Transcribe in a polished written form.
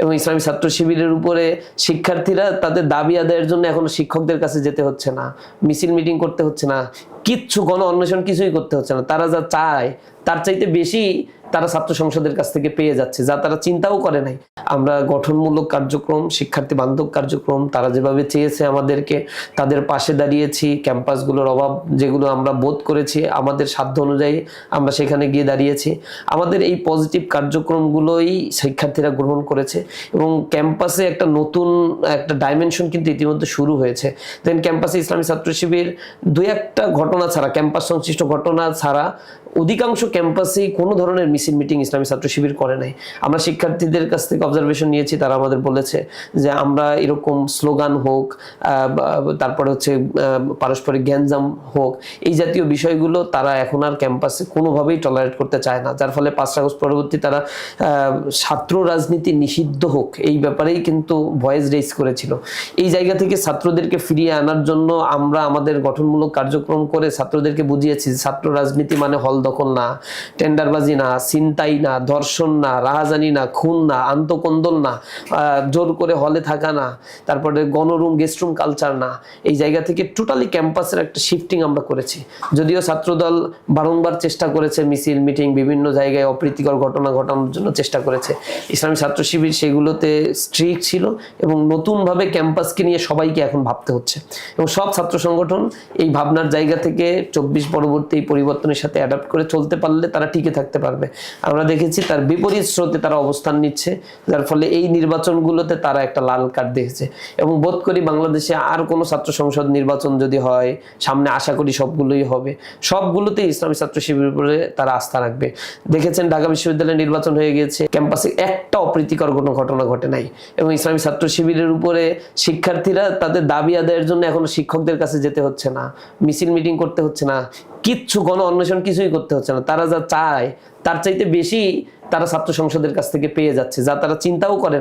এবং ইসলামী ছাত্র শিবিরের উপরে শিক্ষার্থীরা তাদের দাবি আদায়ের জন্য এখনো শিক্ষকদের কাছে যেতে হচ্ছে না, মিছিল মিটিং করতে হচ্ছে না, কিচ্ছু গণ অন্বেষণ কিছুই করতে হচ্ছে না। তারা যা চায় তার চাইতে বেশি তারা ছাত্র সংসদের কাছ থেকে পেয়ে যাচ্ছে, যা তারা চিন্তাও করে নাই। আমরা গঠনমূলক কার্যক্রম, শিক্ষার্থী বান্ধব কার্যক্রম, তারা যেভাবে চেয়েছে আমাদেরকে, তাদের পাশে দাঁড়িয়েছি। ক্যাম্পাসগুলোর অভাব যেগুলো আমরা বোধ করেছি, আমাদের সাধ্য অনুযায়ী আমরা সেখানে গিয়ে দাঁড়িয়েছি। আমাদের এই পজিটিভ কার্যক্রমগুলোই শিক্ষার্থীরা গ্রহণ করেছে এবং ক্যাম্পাসে একটা নতুন একটা ডাইমেনশন কিন্তু ইতিমধ্যে শুরু হয়েছে। দেন ক্যাম্পাসে ইসলামী ছাত্র শিবির দুই একটা ঘটনা ছাড়া, ক্যাম্পাস সংশ্লিষ্ট ঘটনা ছাড়া অধিকাংশ ক্যাম্পাসেই কোনো ধরনের মিছিল মিটিং ইসলামী ছাত্র শিবির করে নাই। আমরা শিক্ষার্থীদের কাছ থেকে অবজারভেশন নিয়েছি, তারা আমাদের বলেছে যে আমরা এরকম স্লোগান হোক, তারপরে হচ্ছে পারস্পরিক গ্যাঞ্জাম হোক, এই জাতীয় বিষয়গুলো তারা এখন আর ক্যাম্পাসে কোনোভাবেই টলারেট করতে চায় না। যার ফলে 5 আগস্ট পরবর্তী তারা ছাত্র রাজনীতি নিষিদ্ধ হোক এই ব্যাপারেই কিন্তু ভয়েস রেজ করেছিল। এই জায়গা থেকে ছাত্রদেরকে ফিরিয়ে আনার জন্য আমরা আমাদের গঠনমূলক কার্যক্রম করে ছাত্রদেরকে বুঝিয়েছি ছাত্র রাজনীতি মানে হল দখল না, টেন্ডারবাজি না, ছিনতাই না, ধর্ষণ না, রাহাজানি না, খুন না, আন্তঃকন্দল না, জোর করে হলে থাকা না, তারপরে গণরুম গেস্টরুম কালচার না। এই জায়গা থেকে টোটালি ক্যাম্পাসের একটা শিফটিং আমরা করেছি। যদিও ছাত্রদল বারংবার চেষ্টা করেছে মিছিল মিটিং বিভিন্ন জায়গায় অপ্রীতিকর ঘটনা ঘটানোর জন্য চেষ্টা করেছে, ইসলামী ছাত্র শিবির সেগুলোতে স্ট্রিক্ট ছিল এবং নতুনভাবে ক্যাম্পাসকে নিয়ে সবাইকে এখন ভাবতে হচ্ছে। এবং সব ছাত্র সংগঠন এই ভাবনার জায়গা থেকে 24 পরবর্তী পরিবর্তনের সাথে অ্যাডাপ্ট করে চলতে পারলে তারা টিকে থাকতে পারবে। আমরা দেখেছি তার বিপরীত স্রোতে তারা অবস্থান নিচ্ছে, যার ফলে এই নির্বাচনগুলোতে তারা একটা লাল কার্ড দেখেছে। এবং বোধ করি বাংলাদেশে আর কোনো ছাত্র সংসদ নির্বাচন যদি হয়, সামনে আশা করি সবগুলোই হবে, সবগুলোতে ইসলামী ছাত্র শিবিরের উপরে তারা আস্থা রাখবে। দেখেছেন ঢাকা বিশ্ববিদ্যালয়ের নির্বাচন হয়ে গিয়েছে, ক্যাম্পাসে একটা অপ্রীতিকর কোনো ঘটনা ঘটে নাই এবং ইসলামী ছাত্র শিবিরের উপরে শিক্ষার্থীরা তাদের দাবি আদায়ের জন্য এখনো শিক্ষকদের কাছে যেতে হচ্ছে না, মিছিল মিটিং করতে হচ্ছে না, কিচ্ছু গণ অন্বেষণ কিছুই করতে হচ্ছে না। তারা যা চায় তার চাইতে বেশি তারা ছাত্র সংসদের কাছ থেকে পেয়ে যাচ্ছে, যা তারা চিন্তাও করে না।